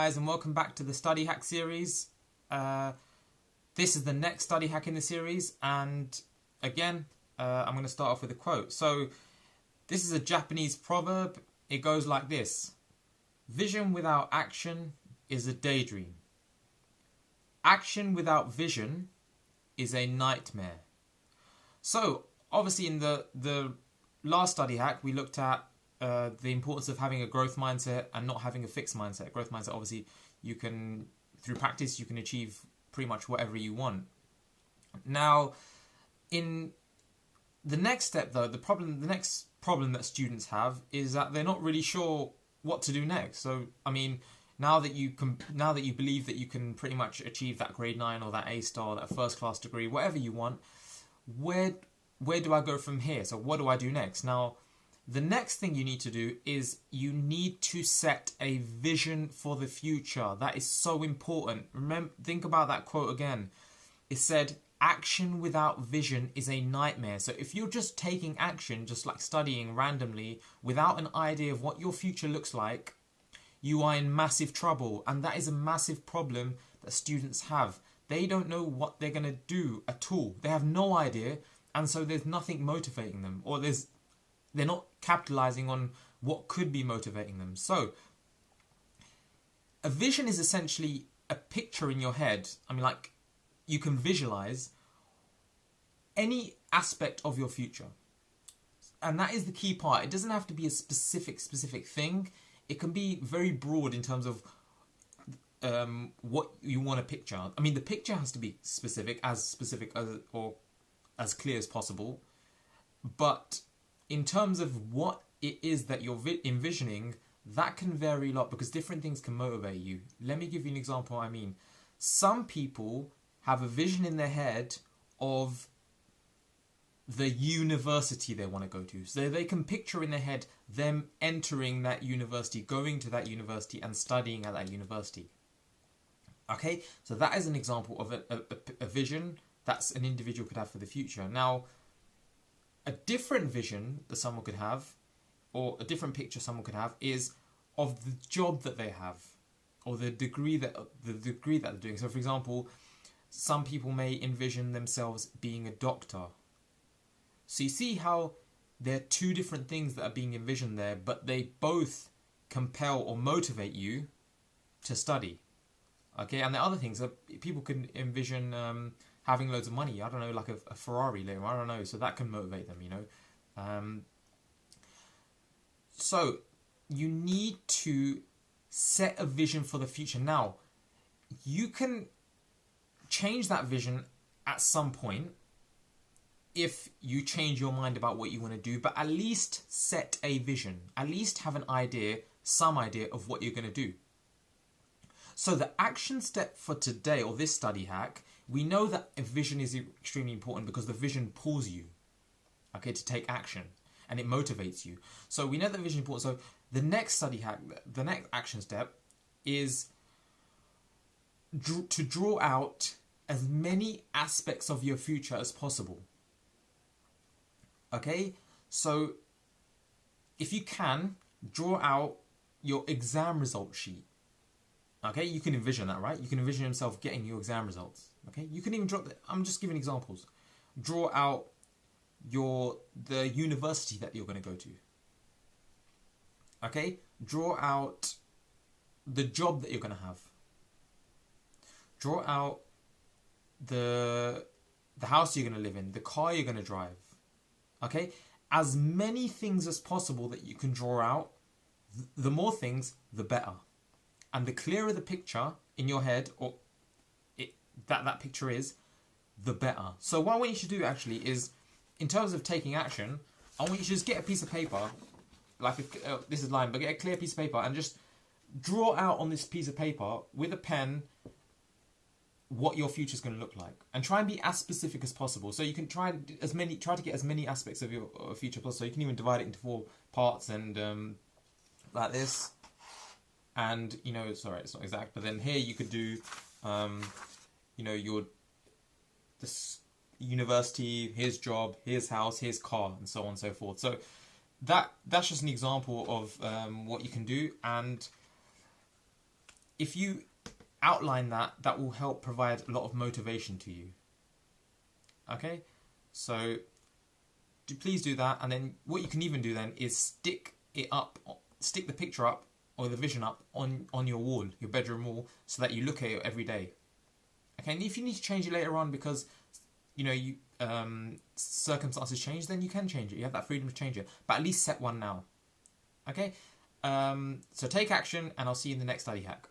Guys, and welcome back to the study hack series. This is the next study hack in the series, and again I'm going to start off with a quote. So this is a Japanese proverb. It goes like this: vision without action is a daydream. Action without vision is a nightmare. So obviously in the last study hack we looked at the importance of having a growth mindset and not having a fixed mindset. Growth mindset, obviously, you can, through practice, you can achieve pretty much whatever you want. Now, in the next step, though, the next problem that students have is that they're not really sure what to do next. So, I mean, now that you believe that you can pretty much achieve that grade 9 or that A star, that first class degree, whatever you want, where do I go from here? So, what do I do next? Now, the next thing you need to do is you need to set a vision for the future. That is so important. Remember, think about that quote again. It said, action without vision is a nightmare. So if you're just taking action, just like studying randomly, without an idea of what your future looks like, you are in massive trouble. And that is a massive problem that students have. They don't know what they're going to do at all. They have no idea. And so there's nothing motivating them, or they're not capitalizing on what could be motivating them. So, a vision is essentially a picture in your head. I mean, like, you can visualize any aspect of your future. And that is the key part. It doesn't have to be a specific thing. It can be very broad in terms of what you want to picture. I mean, the picture has to be specific as or as clear as possible. But in terms of what it is that you're envisioning, that can vary a lot because different things can motivate you. Let me give you an example what I mean. Some people have a vision in their head of the university they want to go to. So they can picture in their head them entering that university, going to that university and studying at that university. Okay, so that is an example of a vision that's an individual could have for the future. Now, a different vision that someone could have, or a different picture someone could have, is of the job that they have, or the degree that they're doing. So, for example, some people may envision themselves being a doctor. So you see how there are two different things that are being envisioned there, but they both compel or motivate you to study. Okay, and the other things are people can envision having loads of money. I don't know, like a Ferrari later. I don't know. So that can motivate them, you know. So you need to set a vision for the future. Now, you can change that vision at some point if you change your mind about what you want to do, but at least set a vision. At least have an idea, some idea of what you're going to do. So the action step for today, or this study hack, we know that a vision is extremely important because the vision pulls you, okay, to take action, and it motivates you. So we know that vision is important. So the next study hack, the next action step is to draw out as many aspects of your future as possible. Okay, so if you can, draw out your exam result sheet. Okay, you can envision that, right? You can envision yourself getting your exam results. Okay, you can even draw. I'm just giving examples. Draw out the university that you're going to go to. Okay, draw out the job that you're going to have. Draw out the house you're going to live in, the car you're going to drive. Okay, as many things as possible that you can draw out. The more things, the better. And the clearer the picture in your head, or that picture is, the better. So what I want you to do actually is, in terms of taking action, I want you to just get a piece of paper, like this is line, but get a clear piece of paper and just draw out on this piece of paper with a pen what your future is going to look like, and try and be as specific as possible. So you can try to get as many aspects of your future possible. So you can even divide it into 4 parts and like this. And, you know, sorry, it's not exact, but then here you could do, you know, this university, his job, his house, his car, and so on and so forth. So that's just an example of what you can do. And if you outline that, that will help provide a lot of motivation to you. Okay, so please do that. And then what you can even do then is stick the picture up, or the vision up on your wall, your bedroom wall, so that you look at it every day. Okay, and if you need to change it later on because circumstances change, then you can change it. You have that freedom to change it, but at least set one now. Okay, so take action, and I'll see you in the next study hack.